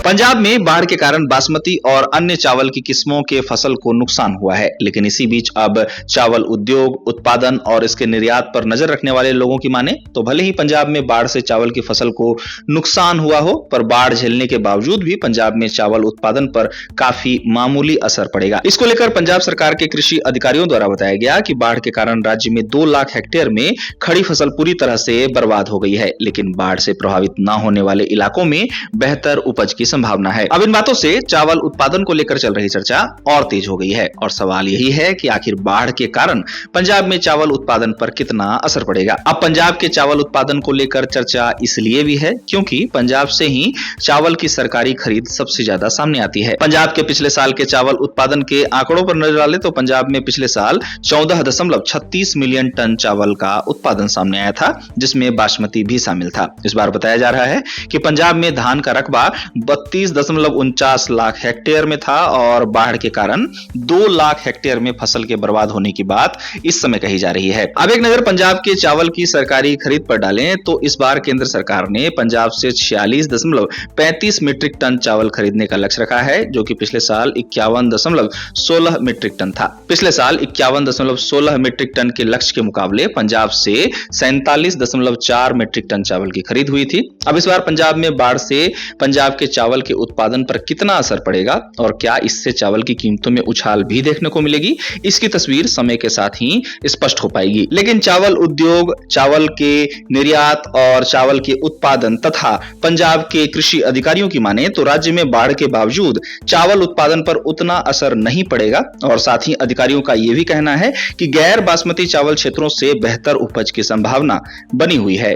पंजाब में बाढ़ के कारण बासमती और अन्य चावल की किस्मों के फसल को नुकसान हुआ है, लेकिन इसी बीच अब चावल उद्योग, उत्पादन और इसके निर्यात पर नजर रखने वाले लोगों की माने तो भले ही पंजाब में बाढ़ से चावल की फसल को नुकसान हुआ हो, पर बाढ़ झेलने के बावजूद भी पंजाब में चावल उत्पादन पर काफी मामूली असर पड़ेगा। इसको लेकर पंजाब सरकार के कृषि अधिकारियों द्वारा बताया गया कि बाढ़ के कारण राज्य में 2 लाख हेक्टेयर में खड़ी फसल पूरी तरह से बर्बाद हो गई है, लेकिन बाढ़ से प्रभावित न होने वाले इलाकों में बेहतर उपज की संभावना है। अब इन बातों से चावल उत्पादन को लेकर चल रही चर्चा और तेज हो गई है और सवाल यही है कि आखिर बाढ़ के कारण पंजाब में चावल उत्पादन पर कितना असर पड़ेगा। अब पंजाब के चावल उत्पादन को लेकर चर्चा इसलिए भी है क्योंकि पंजाब से ही चावल की सरकारी खरीद सबसे ज्यादा सामने आती है। पंजाब के पिछले साल के चावल उत्पादन के आंकड़ों पर नजर डालें तो पंजाब में पिछले साल 14.36 मिलियन टन चावल का उत्पादन सामने आया था, जिसमें बासमती भी शामिल था। इस बार बताया जा रहा है कि पंजाब में धान का रकबा 32.49 लाख हेक्टेयर में था और बाढ़ के कारण 2 लाख हेक्टेयर में फसल के बर्बाद होने की बात इस समय कही जा रही है। अब एक नजर पंजाब के चावल की सरकारी खरीद पर डालें तो इस बार केंद्र सरकार ने पंजाब से 46.35 मीट्रिक टन चावल खरीदने का लक्ष्य रखा है, जो कि पिछले साल 51.16 मीट्रिक टन था। पिछले साल 51.16 मीट्रिक टन के लक्ष्य के मुकाबले पंजाब से 47.4 मीट्रिक टन चावल की खरीद हुई थी। अब इस बार पंजाब में बाढ़ से पंजाब के चावल के उत्पादन पर कितना असर पड़ेगा और क्या इससे चावल की कीमतों में उछाल भी देखने को मिलेगी, इसकी तस्वीर समय के साथ ही स्पष्ट हो पाएगी। लेकिन चावल उद्योग, चावल के निर्यात और चावल के उत्पादन तथा पंजाब के कृषि अधिकारियों की माने तो राज्य में बाढ़ के बावजूद चावल उत्पादन पर उतना असर नहीं पड़ेगा और साथ ही अधिकारियों का यह भी कहना है कि गैर बासमती चावल क्षेत्रों से बेहतर उपज की संभावना बनी हुई है।